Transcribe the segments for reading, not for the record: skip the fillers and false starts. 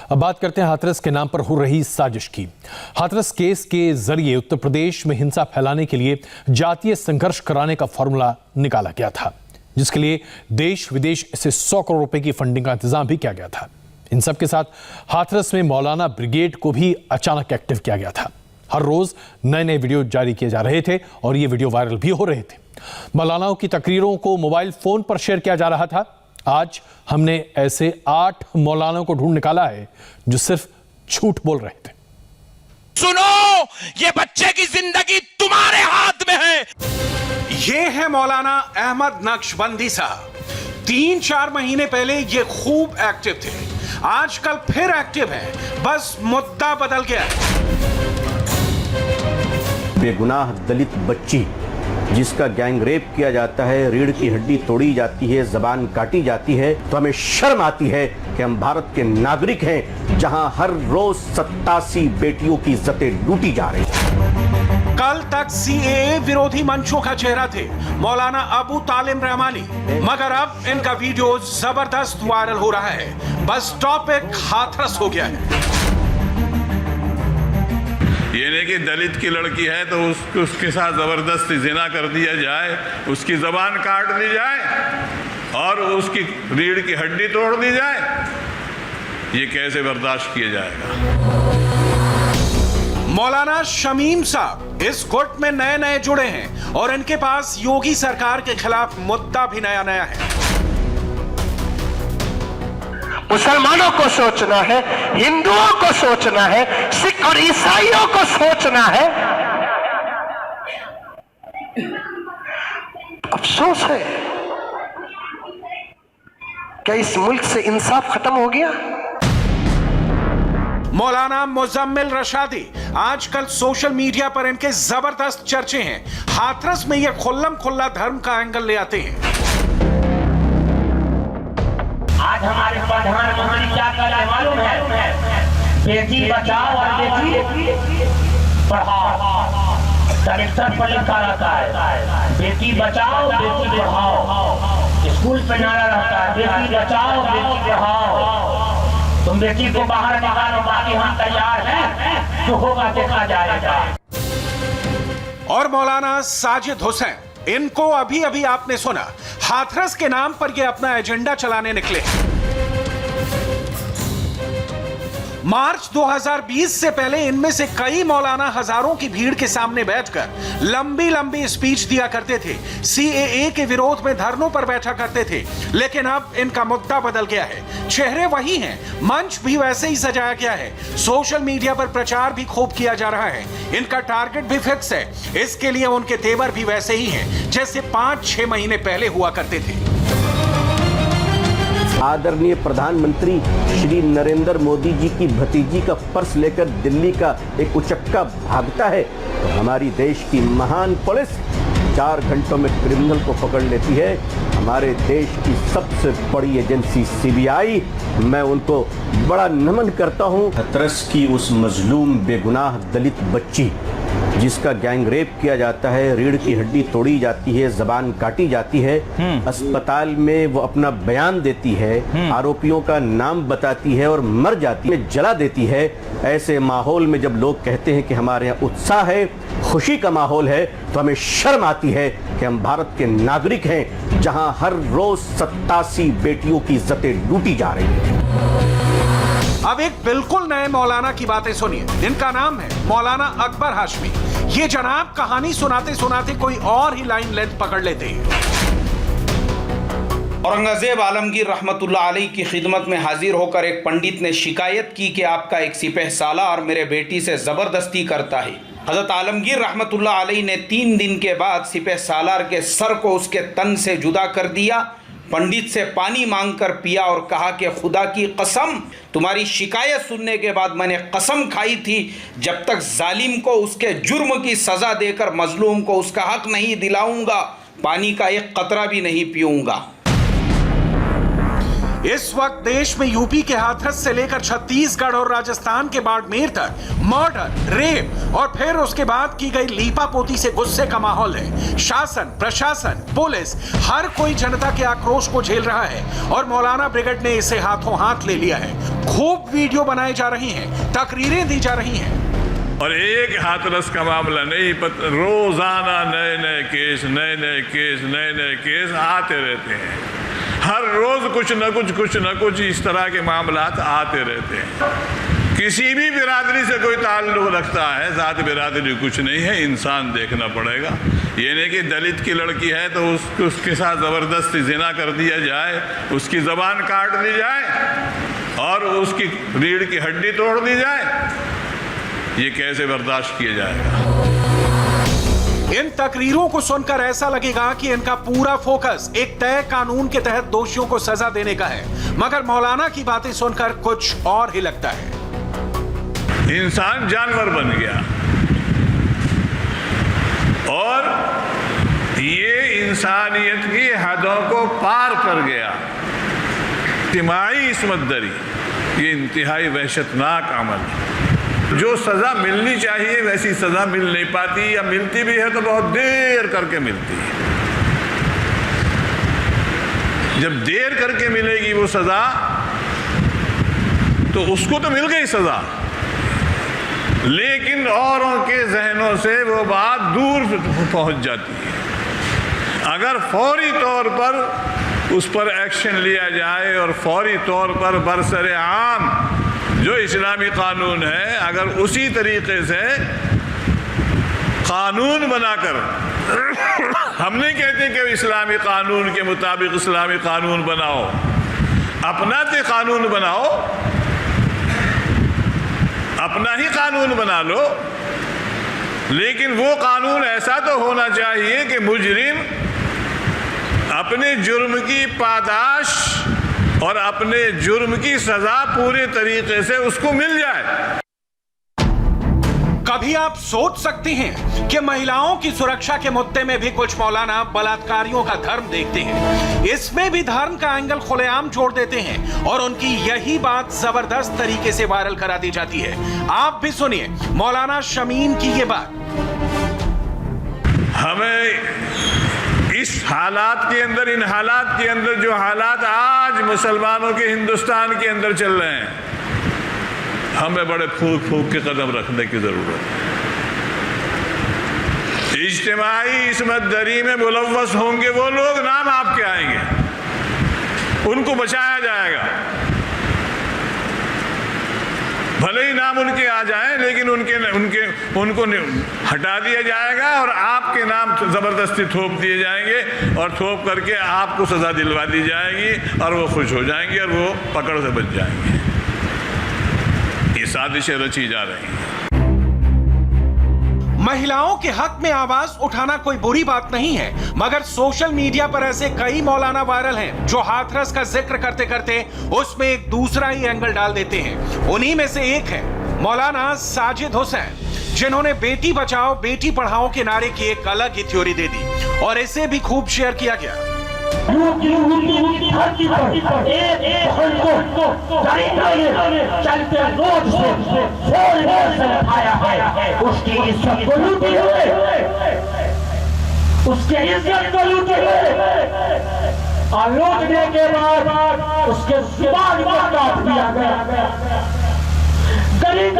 अब बात करते हैं हाथरस के नाम पर हो रही साजिश की। हाथरस केस के जरिए उत्तर प्रदेश में हिंसा फैलाने के लिए जातीय संघर्ष कराने का फॉर्मूला निकाला गया था, जिसके लिए देश विदेश से 100 करोड़ रुपए की फंडिंग का इंतजाम भी किया गया था। इन सब के साथ हाथरस में मौलाना ब्रिगेड को भी अचानक एक्टिव किया गया था। हर रोज नए नए वीडियो जारी किए जा रहे थे और ये वीडियो वायरल भी हो रहे थे। मौलानाओं की तकरीरों को मोबाइल फोन पर शेयर किया जा रहा था। आज हमने ऐसे 8 मौलानाओं को ढूंढ निकाला है जो सिर्फ झूठ बोल रहे थे। सुनो, ये बच्चे की जिंदगी तुम्हारे हाथ में है। ये है मौलाना अहमद नक्शबंदी साहब। 3-4 महीने पहले ये खूब एक्टिव थे, आजकल फिर एक्टिव हैं, बस मुद्दा बदल गया है। बेगुनाह दलित बच्ची जिसका गैंग रेप किया जाता है, रीढ़ की हड्डी तोड़ी जाती है, जबान काटी जाती है, तो हमें शर्म आती है कि हम भारत के नागरिक हैं जहां हर रोज 87 बेटियों की इज्जतें लूटी जा रही हैं। कल तक सीएए विरोधी मंचों का चेहरा थे मौलाना अबू तालिम रहमानी, मगर अब इनका वीडियो जबरदस्त वायरल हो रहा है। बस टॉपिक हाथरस हो गया है। ये नहीं कि दलित की लड़की है तो उसके साथ जबरदस्ती जिना कर दिया जाए, उसकी जबान काट दी जाए और उसकी रीढ़ की हड्डी तोड़ दी जाए। ये कैसे बर्दाश्त किया जाएगा। मौलाना शमीम साहब इस गुट में नए नए जुड़े हैं और इनके पास योगी सरकार के खिलाफ मुद्दा भी नया नया है। मुसलमानों को सोचना है, हिंदुओं को सोचना है, सिख और ईसाइयों को सोचना है। अफसोस है क्या इस मुल्क से इंसाफ खत्म हो गया। मौलाना मुजम्मिल रशादी आजकल सोशल मीडिया पर इनके जबरदस्त चर्चे हैं। हाथरस में ये खुल्लम खुल्ला धर्म का एंगल ले आते हैं। आज हमारे प्रधानमंत्री क्या कर रहे मालूम है? बेटी बचाओ और बेटी पढ़ाओ। डायरेक्टर पर लिखा रहता है बेटी बचाओ बेटी पढ़ाओ। स्कूल पे नारा रहता है बेटी बचाओ बेटी पढ़ाओ। तुम बेटी को बाहर निकालो, बाकी हम तैयार हैं, जो होगा देखा जाएगा। और मौलाना साजिद हुसैन, इनको अभी अभी आपने सुना, हाथरस के नाम पर ये अपना एजेंडा चलाने निकले। मार्च 2020 से पहले इनमें से कई मौलाना हजारों की भीड़ के सामने बैठकर लंबी लंबी स्पीच दिया करते थे, सीएए के विरोध में धरनों पर बैठा करते थे। लेकिन अब इनका मुद्दा बदल गया है। चेहरे वही हैं, मंच भी वैसे ही सजाया गया है, सोशल मीडिया पर प्रचार भी खूब किया जा रहा है। इनका टारगेट भी फिक्स है, इसके लिए उनके तेवर भी वैसे ही हैं जैसे 5-6 महीने पहले हुआ करते थे। आदरणीय प्रधानमंत्री श्री नरेंद्र मोदी जी की भतीजी का पर्स लेकर दिल्ली का एक उचक्का भागता है तो हमारी देश की महान पुलिस 4 घंटों में क्रिमिनल को पकड़ लेती है। हमारे देश की सबसे बड़ी एजेंसी सीबीआई, मैं उनको बड़ा नमन करता हूं। हाथरस की उस मजलूम बेगुनाह दलित बच्ची जिसका गैंग रेप किया जाता है, रीढ़ की हड्डी तोड़ी जाती है, जबान काटी जाती है, अस्पताल में वो अपना बयान देती है, आरोपियों का नाम बताती है और मर जाती है, जला देती है। ऐसे माहौल में जब लोग कहते हैं कि हमारे यहाँ उत्साह है, खुशी का माहौल है, तो हमें शर्म आती है कि हम भारत के नागरिक हैं जहां हर रोज 87 बेटियों की इज्जतें लूटी जा रही हैं। अब एक बिल्कुल नए मौलाना की बातें सुनिए। इनका नाम है मौलाना अकबर हाशमी। ये जनाब कहानी सुनाते सुनाते कोई और ही लाइन लेंथ पकड़ लेते हैं। औरंगजेब आलमगीर रहमतुल्लाह अलैह की खिदमत में हाजिर होकर एक पंडित ने शिकायत की कि आपका एक सिपह सालार मेरे बेटी से ज़बरदस्ती करता है। हज़रत आलमगीर रहमतुल्लाह अलैह ने 3 दिन के बाद सिपह सालार के सर को उसके तन से जुदा कर दिया, पंडित से पानी मांगकर पिया और कहा कि खुदा की कसम, तुम्हारी शिकायत सुनने के बाद मैंने कसम खाई थी जब तक जालिम को उसके जुर्म की सज़ा देकर मजलूम को उसका हक नहीं दिलाऊंगा, पानी का एक कतरा भी नहीं पीऊंगा। इस वक्त देश में यूपी के हाथरस से लेकर छत्तीसगढ़ और राजस्थान के बाड़मेर तक मर्डर, रेप और फिर उसके बाद की गई लीपापोती से गुस्से का माहौल है। शासन, प्रशासन, पुलिस, हर कोई जनता के आक्रोश को झेल रहा है और मौलाना ब्रिगेड ने इसे हाथों हाथ ले लिया है। खूब वीडियो बनाए जा रही हैं, तकरीरें दी जा रही हैं। और एक हाथरस का मामला नहीं, रोजाना नए नए केस आते रहते हैं। हर रोज कुछ न कुछ इस तरह के मामलात आते रहते हैं। किसी भी बिरादरी से कोई ताल्लुक रखता है, जात बिरादरी कुछ नहीं है, इंसान देखना पड़ेगा। ये नहीं कि दलित की लड़की है तो उसके साथ ज़बरदस्ती जिना कर दिया जाए, उसकी ज़बान काट दी जाए और उसकी रीढ़ की हड्डी तोड़ दी जाए। ये कैसे बर्दाश्त किया जाएगा? इन तकरीरों को सुनकर ऐसा लगेगा कि इनका पूरा फोकस एक तय कानून के तहत दोषियों को सजा देने का है, मगर मौलाना की बातें सुनकर कुछ और ही लगता है। इंसान जानवर बन गया और ये इंसानियत की हदों को पार कर गया। इज्तिमाई इस्मत दरी, ये इंतहाई वहशतनाक अमल। जो सजा मिलनी चाहिए वैसी सजा मिल नहीं पाती, या मिलती भी है तो बहुत देर करके मिलती है। जब देर करके मिलेगी वो सजा तो उसको तो मिल गई सजा, लेकिन औरों के जहनों से वो बात दूर पहुंच जाती है। अगर फौरी तौर पर उस पर एक्शन लिया जाए और फौरी तौर पर बरसरे आम जो इस्लामी कानून है, अगर उसी तरीके से कानून बनाकर हम नहीं कहते कि इस्लामी कानून के मुताबिक इस्लामी कानून बनाओ, अपना तो कानून बनाओ, अपना ही कानून बना लो, लेकिन वो कानून ऐसा तो होना चाहिए कि मुजरिम अपने जुर्म की पादाश और अपने जुर्म की सजा पूरे तरीके से उसको मिल जाए। कभी आप सोच सकते हैं कि महिलाओं की सुरक्षा के मुद्दे में भी कुछ मौलाना बलात्कारियों का धर्म देखते हैं, इसमें भी धर्म का एंगल खुलेआम जोड़ देते हैं और उनकी यही बात जबरदस्त तरीके से वायरल करा दी जाती है। आप भी सुनिए मौलाना शमीम की ये बात। हमें इस हालात के अंदर, इन हालात के अंदर, जो हालात आज मुसलमानों के हिंदुस्तान के अंदर चल रहे हैं, हमें बड़े फूक फूक के कदम रखने की जरूरत है। इज्तिमाई इस्मत दरी में मुलव्वस होंगे वो लोग, नाम आपके आएंगे, उनको बचाया जाएगा। भले ही नाम उनके आ जाए, लेकिन उनको हटा दिया जाएगा और आपके नाम जबरदस्ती थोप दिए जाएंगे और थोप करके आपको सजा दिलवा दी जाएगी और वो खुश हो जाएंगे और वो पकड़ से बच जाएंगे। ये साजिशें रची जा रही हैं। महिलाओं के हक में आवाज उठाना कोई बुरी बात नहीं है, मगर सोशल मीडिया पर ऐसे कई मौलाना वायरल हैं जो हाथरस का जिक्र करते करते उसमें एक दूसरा ही एंगल डाल देते हैं। उन्हीं में से एक है मौलाना साजिद हुसैन, जिन्होंने बेटी बचाओ बेटी पढ़ाओ के नारे की एक अलग ही थ्योरी दे दी और इसे भी खूब शेयर किया गया। चलते रोड से उठाया है, उसकी इज्जत को लूटे हुए, उसके इज्जत को लूटे हुए और लूटने के बाद उसके जुबान को काट दिया गया। गरीब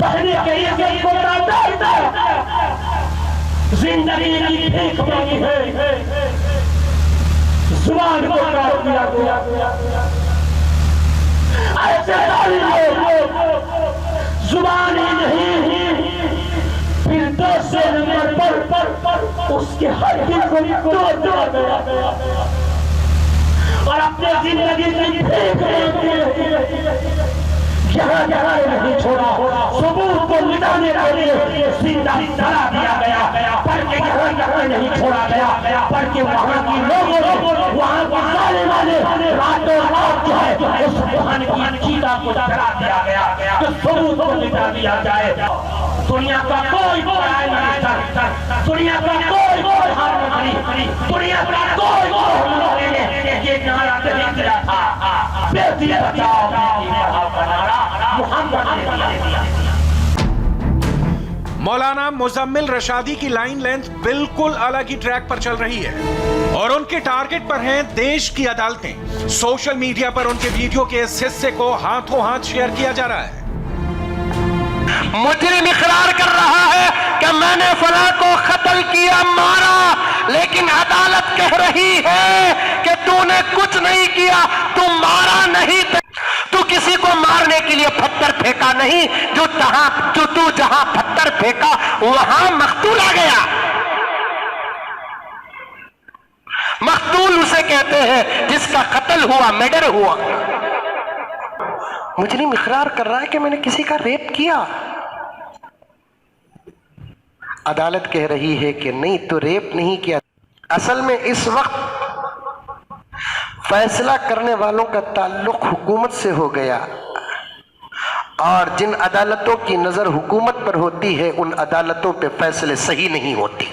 पहले के इज्जत को काटा, जिंदगी की भीख मांगी है, जुबान को काट दिया गया। ऐसे जुबान ही नहीं, फिर दूसरे नंबर पर उसके हड्डी को तोड़ दिया गया और अपने जिंदगी की भीख जहाँ जहाँ नहीं छोड़ा, सबूत को मिटाने के लिए जिंदा जला दिया गया, बल्कि यहाँ जहाँ नहीं छोड़ा गया, बल्कि वहाँ की लोगों ने, वहाँ के जालिमों ने रातों रात जो है उस बहन की चीता को जला दिया गया, तो सबूत को मिटा दिया जाए। दुनिया का कोई प्राइम मिनिस्टर, दुनिया का कोई प्रधानमंत्री, दुनिया का कोई मुख्यमंत्री ने ये नारा नहीं दिया था, बेटी बचाओ बेटी पढ़ाओ का नारा मोहम्मद ने दिया। मौलाना मुजम्मिल रशादी की लाइन लेंथ बिल्कुल अलग ही ट्रैक पर चल रही है और उनके टारगेट पर हैं देश की अदालतें। सोशल मीडिया पर उनके वीडियो के इस हिस्से को हाथों हाथ शेयर किया जा रहा है। मुजरिम इकरार कर रहा है कि मैंने फलां को कत्ल किया, मारा, लेकिन अदालत कह रही है कि तूने कुछ नहीं किया, तू मारा नहीं, तू किसी को मारने के लिए पत्थर फेंका नहीं, जो तू जहां पत्थर फेंका वहां मकतूल आ गया। मकतूल उसे कहते हैं जिसका कत्ल हुआ, मर्डर हुआ। मुजरिम इकरार कर रहा है कि मैंने किसी का रेप किया, अदालत कह रही है कि नहीं, तो रेप नहीं किया। असल में इस वक्त फैसला करने वालों का ताल्लुक हुकूमत से हो गया और जिन अदालतों की नजर हुकूमत पर होती है उन अदालतों पे फैसले सही नहीं होती।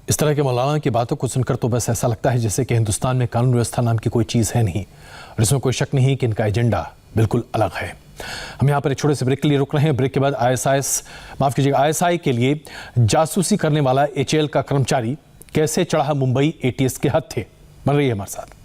इस तरह के मौलाना की बातों को सुनकर तो बस ऐसा लगता है जैसे कि हिंदुस्तान में कानून व्यवस्था नाम की कोई चीज़ है नहीं और इसमें कोई शक नहीं कि इनका एजेंडा बिल्कुल अलग है। हम यहाँ पर एक छोटे से ब्रेक के लिए रुक रहे हैं। ब्रेक के बाद आईएसआई के लिए जासूसी करने वाला एचएएल का कर्मचारी कैसे चढ़ा मुंबई एटीएस के हत्थे। बन रही है हमारे साथ।